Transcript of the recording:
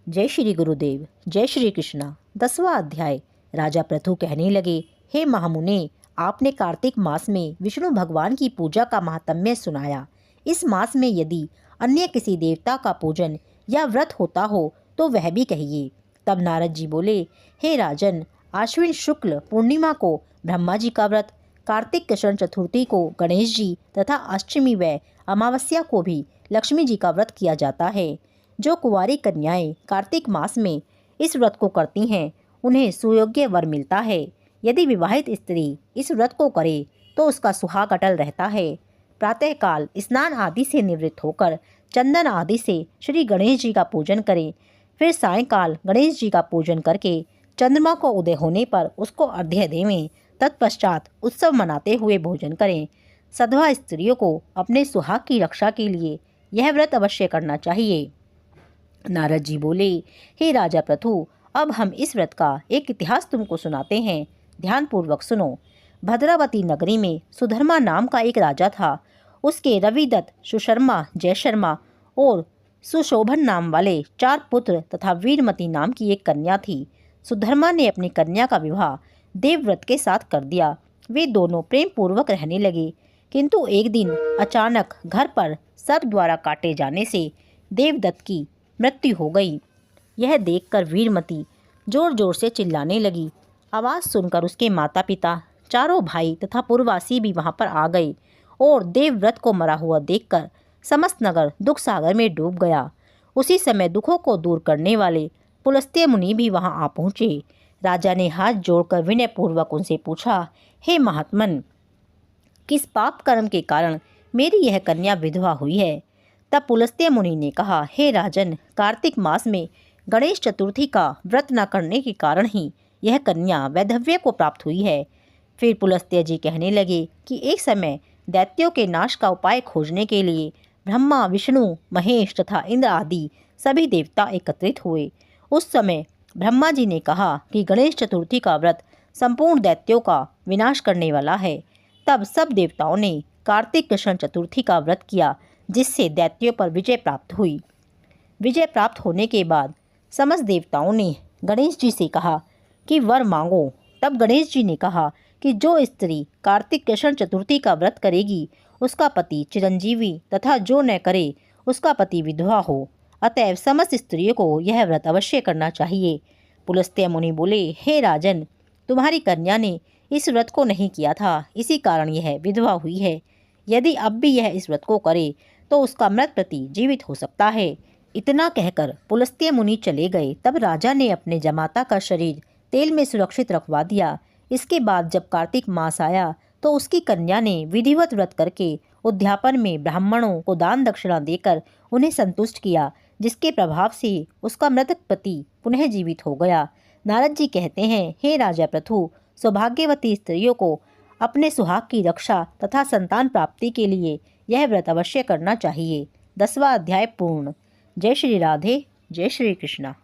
जय श्री गुरुदेव, जय श्री कृष्णा। 10वां अध्याय। राजा पृथु कहने लगे, हे महामुने, आपने कार्तिक मास में विष्णु भगवान की पूजा का महात्म्य सुनाया। इस मास में यदि अन्य किसी देवता का पूजन या व्रत होता हो तो वह भी कहिए। तब नारद जी बोले, हे राजन, आश्विन शुक्ल पूर्णिमा को ब्रह्मा जी का व्रत, कार्तिक कृष्ण चतुर्थी को गणेश जी तथा अष्टमी व अमावस्या को भी लक्ष्मी जी का व्रत किया जाता है। जो कुंवारी कन्याएं कार्तिक मास में इस व्रत को करती हैं उन्हें सुयोग्य वर मिलता है। यदि विवाहित स्त्री इस व्रत को करे तो उसका सुहाग अटल रहता है। प्रातःकाल स्नान आदि से निवृत्त होकर चंदन आदि से श्री गणेश जी का पूजन करें। फिर सायंकाल गणेश जी का पूजन करके चंद्रमा को उदय होने पर उसको अर्घ्य देवें। तत्पश्चात उत्सव मनाते हुए भोजन करें। सधवा स्त्रियों को अपने सुहाग की रक्षा के लिए यह व्रत अवश्य करना चाहिए। नारद जी बोले, हे राजा पृथु, अब हम इस व्रत का एक इतिहास तुमको सुनाते हैं, ध्यानपूर्वक सुनो। भद्रावती नगरी में सुधर्मा नाम का एक राजा था। उसके रविदत्त, सुशर्मा, जयशर्मा और सुशोभन नाम वाले 4 पुत्र तथा वीरमती नाम की एक कन्या थी। सुधर्मा ने अपनी कन्या का विवाह देवव्रत के साथ कर दिया। वे दोनों प्रेम पूर्वक रहने लगे, किंतु एक दिन अचानक घर पर सर्प द्वारा काटे जाने से देवदत्त की मृत्यु हो गई। यह देखकर वीरमती जोर जोर से चिल्लाने लगी। आवाज़ सुनकर उसके माता पिता, चारों भाई तथा पुरवासी भी वहां पर आ गए और देवव्रत को मरा हुआ देखकर समस्त नगर दुख सागर में डूब गया। उसी समय दुखों को दूर करने वाले पुलस्त्य मुनि भी वहां आ पहुँचे। राजा ने हाथ जोड़कर विनयपूर्वक उनसे पूछा, हे महात्मन, किस पाप कर्म के कारण मेरी यह कन्या विधवा हुई है? तब पुलस्त्य मुनि ने कहा, हे राजन, कार्तिक मास में गणेश चतुर्थी का व्रत न करने के कारण ही यह कन्या वैधव्य को प्राप्त हुई है। फिर पुलस्त्य जी कहने लगे कि एक समय दैत्यों के नाश का उपाय खोजने के लिए ब्रह्मा, विष्णु, महेश तथा इंद्र आदि सभी देवता एकत्रित हुए। उस समय ब्रह्मा जी ने कहा कि गणेश चतुर्थी का व्रत संपूर्ण दैत्यों का विनाश करने वाला है। तब सब देवताओं ने कार्तिक कृष्ण चतुर्थी का व्रत किया, जिससे दैत्यों पर विजय प्राप्त हुई। विजय प्राप्त होने के बाद समस्त देवताओं ने गणेश जी से कहा कि वर मांगो। तब गणेश जी ने कहा कि जो स्त्री कार्तिक कृष्ण चतुर्थी का व्रत करेगी उसका पति चिरंजीवी तथा जो न करे उसका पति विधवा हो। अतएव समस्त स्त्रियों को यह व्रत अवश्य करना चाहिए। पुलस्त्य मुनि बोले, हे राजन, तुम्हारी कन्या ने इस व्रत को नहीं किया था, इसी कारण यह विधवा हुई है। यदि अब भी यह इस व्रत को करे तो उसका मृत पति जीवित हो सकता है। इतना कहकर पुलस्त्य मुनि चले गए। तब राजा ने अपने जमाता का शरीर तेल में सुरक्षित रखवा दिया। इसके बाद जब कार्तिक मास आया तो उसकी कन्या ने विधिवत व्रत करके उद्यापन में ब्राह्मणों को दान दक्षिणा देकर उन्हें संतुष्ट किया, जिसके प्रभाव से उसका मृतक पति पुनः जीवित हो गया। नारद जी कहते हैं, हे राजा पृथु, सौभाग्यवती स्त्रियों को अपने सुहाग की रक्षा तथा संतान प्राप्ति के लिए यह व्रत अवश्य करना चाहिए। 10वां अध्याय पूर्ण। जय श्री राधे, जय श्री कृष्णा।